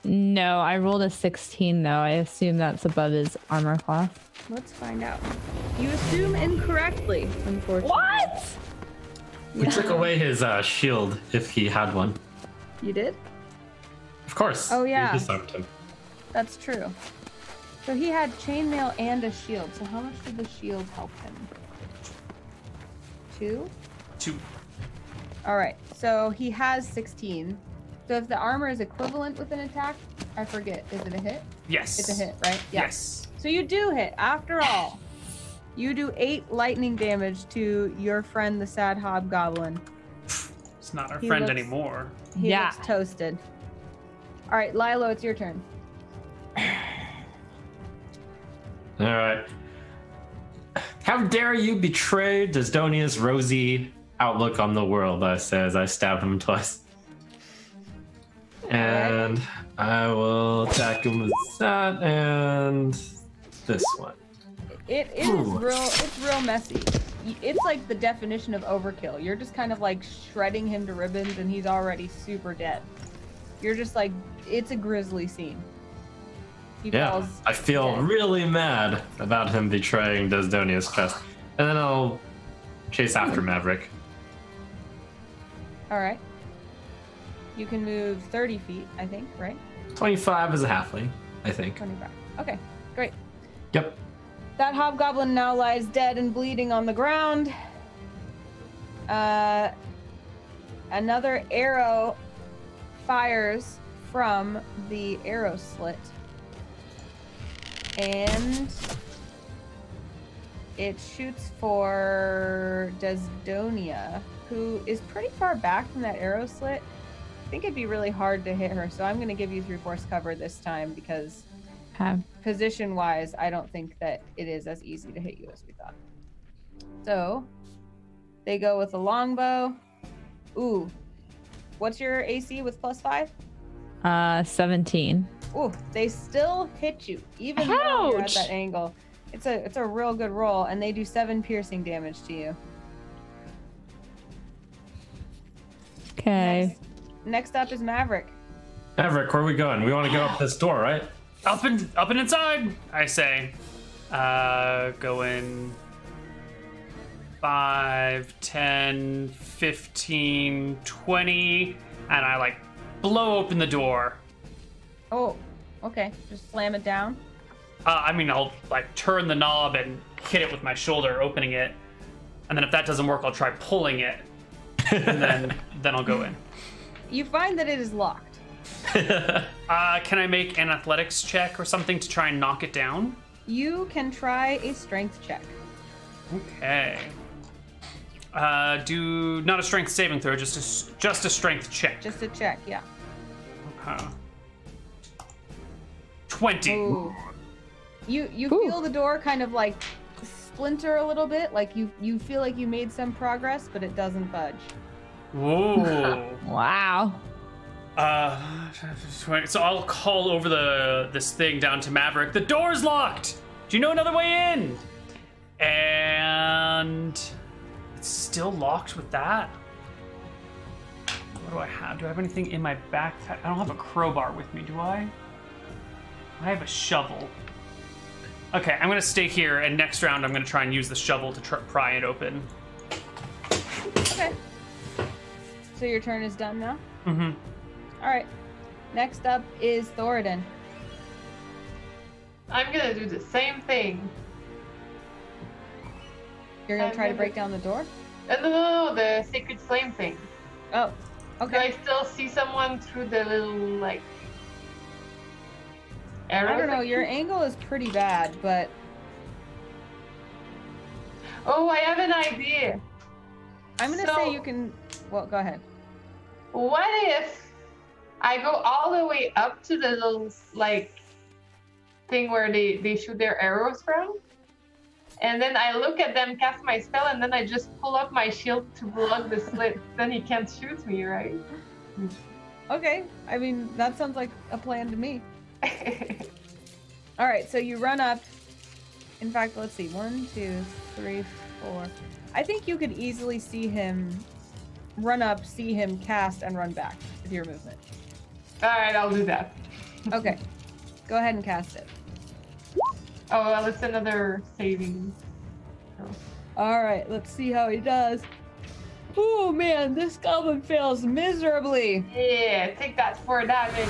No, I rolled a 16 though. I assume that's above his armor class. Let's find out. You assume incorrectly, unfortunately. What? We took away his shield if he had one. You did? Of course. Oh, yeah. We disarmed him. That's true. So he had chainmail and a shield. So how much did the shield help him? 2? 2. All right. So he has 16. So if the armor is equivalent with an attack, I forget. Is it a hit? Yes. It's a hit, right? Yeah. Yes. So you do hit. After all, you do 8 lightning damage to your friend, the sad hobgoblin. It's not our He friend looks- anymore. He Yeah. looks toasted. All right, Lilo, it's your turn. All right. How dare you betray Desdonia's rosy outlook on the world, I say as I stab him twice. And I will attack him with that and this one. It is Ooh. it's real messy. It's like the definition of overkill. You're just kind of like shredding him to ribbons and he's already super dead. You're just like, it's a grisly scene. He Yeah, falls I feel dead. really mad about him betraying Desdonia's quest. And then I'll chase after Maverick. All right. You can move 30 feet, I think, right? 25 is a halfling, I think. 25. Okay, great. Yep. That hobgoblin now lies dead and bleeding on the ground. Another arrow fires from the arrow slit. And it shoots for Desdonia, who is pretty far back from that arrow slit. I think it'd be really hard to hit her, so I'm going to give you 3/4 cover this time because Okay. position-wise, I don't think that it is as easy to hit you as we thought. So, they go with a longbow. Ooh. What's your AC with +5? 17. Ooh, they still hit you, even though you're at Ouch. that angle. It's a real good roll, and they do 7 piercing damage to you. Okay. Next up is Maverick. Maverick, where are we going? We want to go up this door, right? Up and inside, I say. Going 5, 10, 15, 20, and I like blow open the door. Oh, okay. Just slam it down. I mean, I'll like turn the knob and hit it with my shoulder, opening it, and then if that doesn't work, I'll try pulling it, and then I'll go in. You find that it is locked. Can I make an athletics check or something to try and knock it down? You can try a strength check. Okay. Do not a strength saving throw, just a strength check. Just a check, yeah. Okay. 20. Ooh. You feel the door kind of like splinter a little bit, like you feel like you made some progress, but it doesn't budge. Whoa. Wow. 20. So I'll call over this thing down to Maverick. The door's locked. Do you know another way in? And it's still locked with that. What do I have? Do I have anything in my backpack? I don't have a crowbar with me, do I? I have a shovel. Okay, I'm gonna stay here, and next round I'm gonna try and use the shovel to pry it open. Okay. So your turn is done now? Mm-hmm. All right. Next up is Thoradin. I'm gonna do the same thing. You're gonna try to break down the door? No, the sacred flame thing. Oh, Do I okay. still see someone through the little like arrow? I don't know. thing? Your angle is pretty bad, but Oh, I have an idea. I'm gonna So- say you can. Well, go ahead. What if I go all the way up to the little like thing where they shoot their arrows from? And then I look at them, cast my spell, and then I just pull up my shield to block the slit. Then he can't shoot me, right? Okay. I mean, that sounds like a plan to me. All right. So you run up. In fact, let's see. 1, 2, 3, 4. I think you could easily see him run up, see him cast, and run back with your movement. All right, I'll do that. Okay. Go ahead and cast it. Oh, well, it's another saving. All right, let's see how he does. Oh man, this goblin fails miserably. Yeah, take that 4 damage.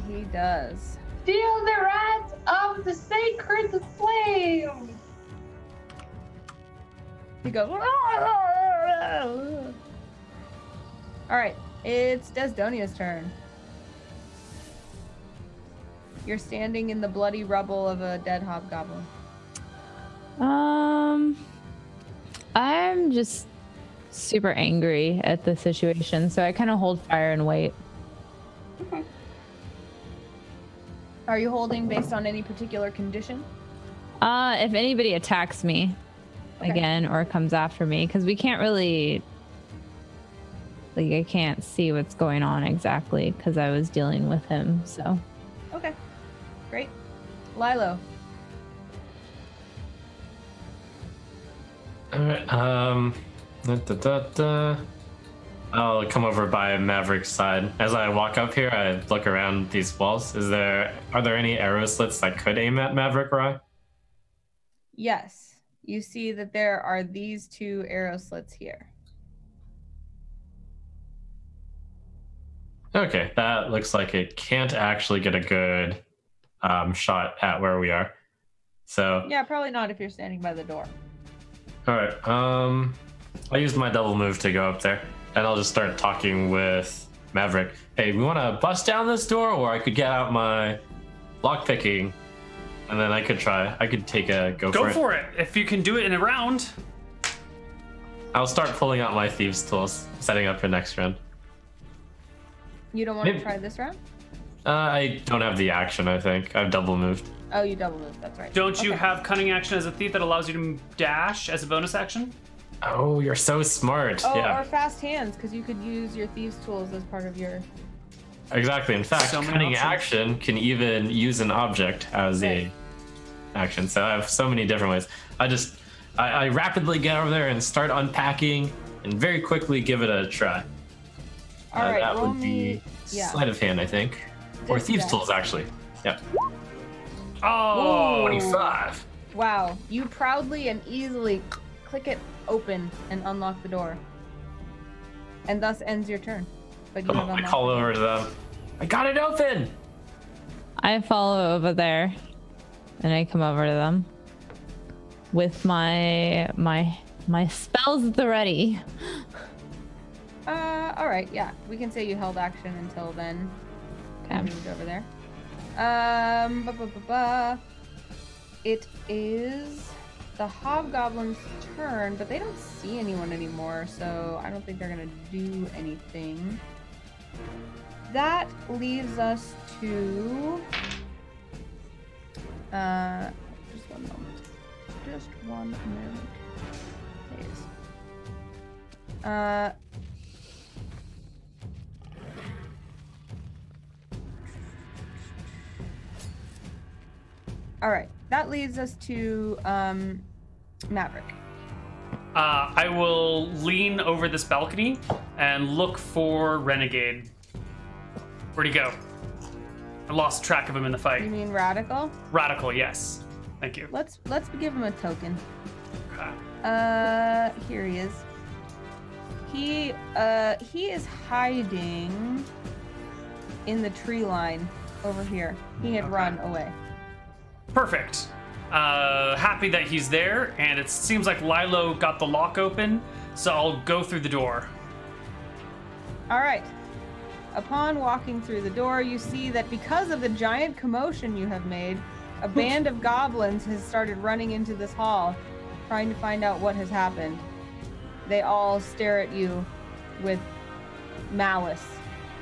He does. Feel the wrath of the sacred flame. He goes. All right, It's Desdonia's turn. You're standing in the bloody rubble of a dead hobgoblin. I'm just super angry at the situation, so I kind of hold fire and wait. Okay. Are you holding based on any particular condition? If anybody attacks me again or comes after me, because we can't really, like, I can't see what's going on exactly because I was dealing with him. So. Okay, great. Lilo. All right. I'll come over by Maverick's side. As I walk up here, I look around these walls. Are there any arrow slits that could aim at Maverick or I? Yes, you see that there are these 2 arrow slits here. Okay, that looks like it can't actually get a good shot at where we are. So Yeah, probably not if you're standing by the door. all right, I used my double move to go up there, and I'll just start talking with Maverick. Hey, we want to bust down this door, or I could get out my lockpicking, and then I could take a go for it. Go for it. If you can do it in a round. I'll start pulling out my thieves' tools, setting up for next round. You don't want to try this round? I don't have the action, I think. I've double moved. Oh, you double moved. That's right. Don't you have cunning action as a thief that allows you to dash as a bonus action? Oh, you're so smart. Oh, yeah. or fast hands, because you could use your thieves' tools as part of your... Exactly. In fact, So many cunning options. action can even use an object as a action. So I have so many different ways. I rapidly get over there and start unpacking and very quickly give it a try. All right, that roll would be yeah. sleight of hand, I think. Or thieves' Dex. tools, actually. Yeah. Oh, 25. Wow, you proudly and easily click it open and unlock the door. And thus ends your turn. But you have I unlocked call it. over to them. I got it open! I follow over there, and I come over to them with my spells at the ready. All right, yeah. We can say you held action until then. Okay. And moved over there. It is the hobgoblin's turn, but they don't see anyone anymore, so I don't think they're gonna do anything. That leaves us to just one moment. Just one moment. Please. All right, that leads us to Maverick. I will lean over this balcony and look for Renegade. Where'd he go? I lost track of him in the You fight. mean Radical? Radical, yes. Thank you. Let's give him a token. Okay. Here he is. He is hiding in the tree line over here. He had Okay. run away. Perfect. Happy that he's there, and it seems like Lilo got the lock open, so I'll go through the door. All right. Upon walking through the door, you see that because of the giant commotion you have made, a band of goblins has started running into this hall, trying to find out what has happened. They all stare at you with malice.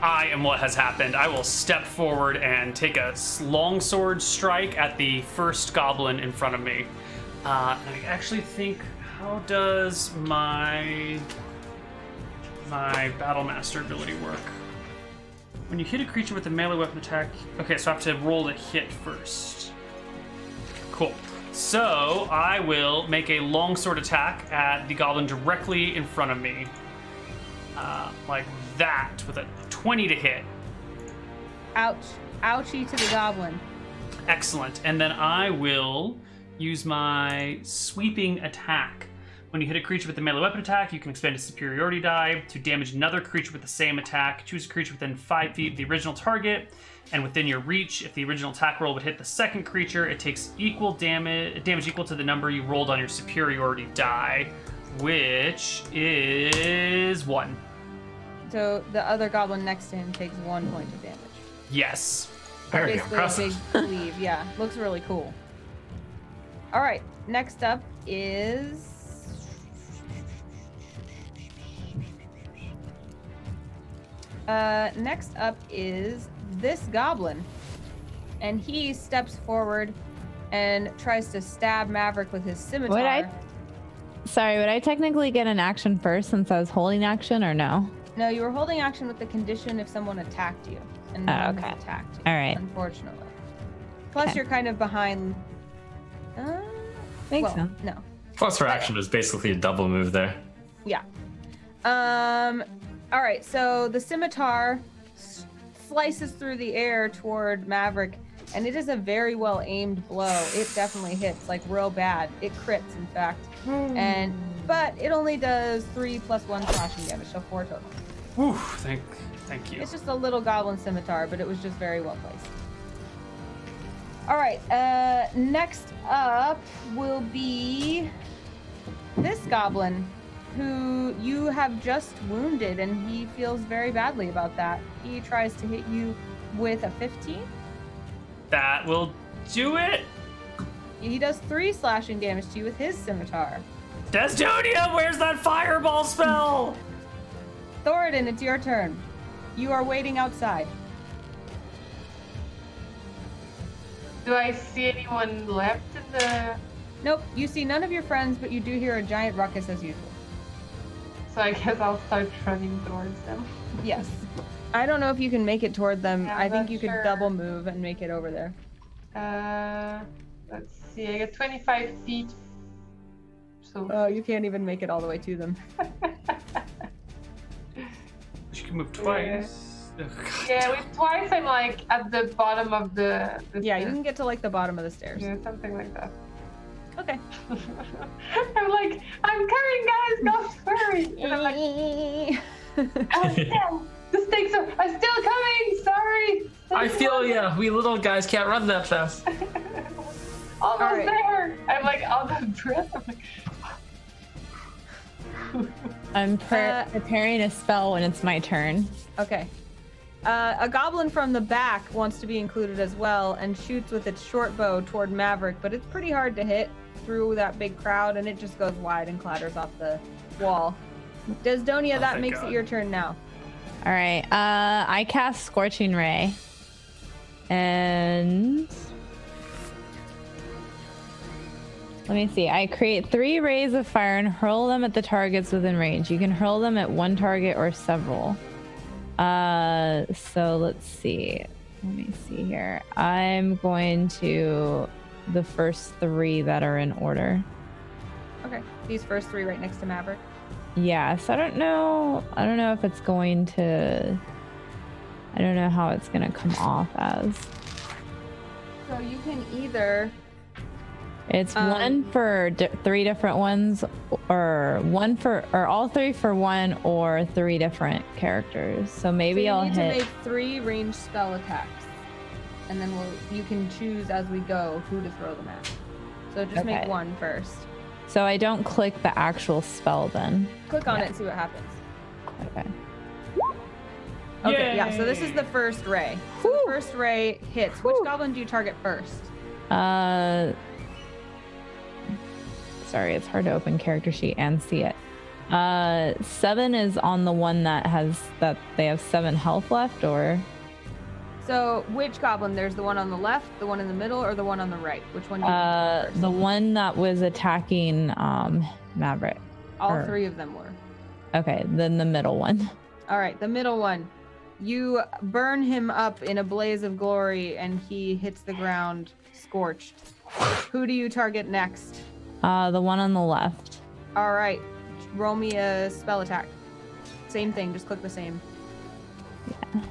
I am what has happened. I will step forward and take a longsword strike at the first goblin in front of me. I actually think, how does my Battlemaster ability work? When you hit a creature with a melee weapon attack... Okay, so I have to roll the hit first. Cool. So I will make a longsword attack at the goblin directly in front of me. Like that, with a 20 to hit. Ouch. Ouchie to the goblin. Excellent. And then I will use my sweeping attack. When you hit a creature with a melee weapon attack, you can expend a superiority die to damage another creature with the same attack. Choose a creature within 5 feet of the original target and within your reach. If the original attack roll would hit the second creature, it takes equal damage equal to the number you rolled on your superiority die, which is 1. So the other goblin next to him takes 1 point of damage. Yes. Very Basically impressive. a big sleeve. Yeah, looks really cool. All right, next up is this goblin, and he steps forward and tries to stab Maverick with his scimitar. Would I technically get an action first since I was holding action, or no? No, you were holding action with the condition if someone attacked you, and no one has attacked you. All right. Unfortunately. Plus, Okay. you're kind of behind. Makes sense. No. Plus her action was basically a double move there. Yeah. All right. So the scimitar slices through the air toward Maverick, and it is a very well aimed blow. It definitely hits like real bad. It crits, in fact. But it only does 3 + 1 slashing damage, so 4 total. Whew, thank you. It's just a little goblin scimitar, but it was just very well placed. All right. Next up will be this goblin, who you have just wounded, and he feels very badly about that. He tries to hit you with a 15. That will do it. He does 3 slashing damage to you with his scimitar. Desdonia, where's that fireball spell? Thoradin, it's your turn. You are waiting outside. Do I see anyone left in the... Nope, you see none of your friends, but you do hear a giant ruckus as usual. So I guess I'll start running towards them. Yes. I don't know if you can make it toward them. Yeah, I think not you could sure. double move and make it over there. Let's see. I got 25 feet. So Oh, you can't even make it all the way to them. She can move twice. Oh, God. yeah, with twice I'm like at the bottom of the Yeah, you stairs. can get to like the bottom of the stairs. Yeah, something like that. Okay. I'm like, I'm coming, guys, don't worry. And I'm like, oh, damn, the stakes are still coming. Sorry. I feel ya. We little guys can't run that fast. Almost All right. there. I'm like out of breath. I'm like, I'm preparing a spell when it's my turn. Okay. A goblin from the back wants to be included as well and shoots with its short bow toward Maverick, but it's pretty hard to hit through that big crowd, and it just goes wide and clatters off the wall. Desdonia, that thank makes God. it your turn now. All right. I cast Scorching Ray. And let me see. I create 3 rays of fire and hurl them at the targets within range. You can hurl them at one target or several. So let's see. Let me see here. I'm going to the first 3 that are in order. Okay. These first 3 right next to Maverick. Yeah, so I don't know if it's going to, I don't know how it's going to come off as. So you can either... It's one for 3 different ones, or one for, or all 3 for one, or 3 different characters. So maybe so you I'll need hit. to make 3 ranged spell attacks, and then you can choose as we go who to throw them at. So just make Okay. 1 first. So I don't click the actual spell then. Click on Yeah. it and see what happens. Okay. Okay, yeah, so this is the first ray. So the first ray hits. Which goblin do you target first? Sorry, it's hard to open character sheet and see it. 7 is on the one that they have 7 health left, or So which goblin? There's the one on the left, the one in the middle, or the one on the right? Which one do you target first? the one that was attacking Maverick. All 3 of them were. Okay, then the middle one. All right, the middle one. You burn him up in a blaze of glory, and he hits the ground scorched. Who do you target next? The one on the left. All right, roll me a spell attack. Same thing, just click the same. Yeah.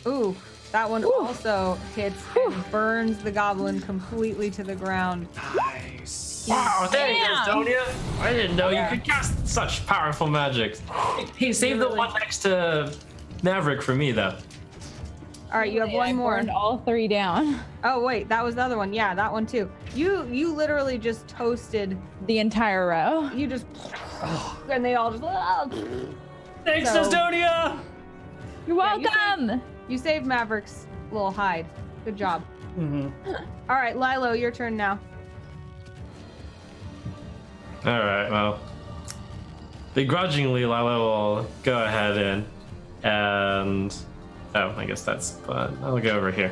Ooh, that one also hits and burns the goblin completely to the ground. Nice. Wow, thanks, Damn. Estonia. I didn't know you could cast such powerful magic. Hey, save the one next to Maverick for me, though. All right, you have I one more. burned all 3 down. Oh wait, that was the other one. Yeah, that one too. You literally just toasted. The entire row. You just And they all just. Thanks, So- Estonia! You're Yeah, you welcome. You saved Maverick's little hide. Good job. Mm-hmm. All right, Lilo, your turn now. All right, well, begrudgingly, Lila will go ahead and oh, I guess that's fun. I'll go over here.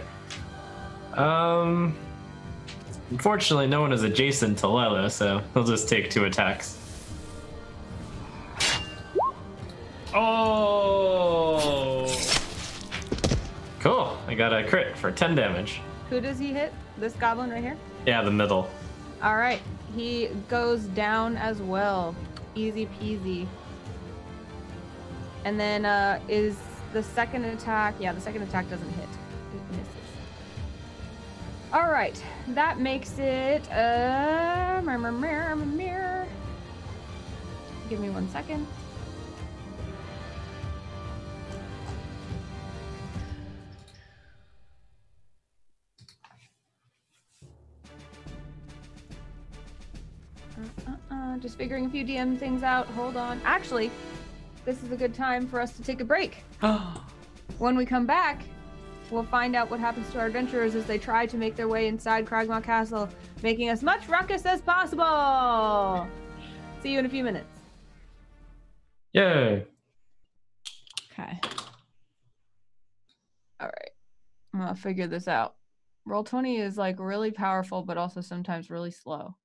Unfortunately, no one is adjacent to Lila, so he'll just take 2 attacks. Oh! Cool. I got a crit for 10 damage. Who does he hit? This goblin right here? Yeah, the middle. All right, he goes down as well. Easy peasy. And then is the second attack? Yeah, the second attack doesn't hit. It misses. All right, that makes it Give me 1 second. Just figuring a few DM things out. Hold on. Actually, this is a good time for us to take a break. When we come back, we'll find out what happens to our adventurers as they try to make their way inside Cragmaw Castle, making as much ruckus as possible. See you in a few minutes. Yay. Okay. All right. I'm gonna figure this out. Roll20 is like really powerful, but also sometimes really slow.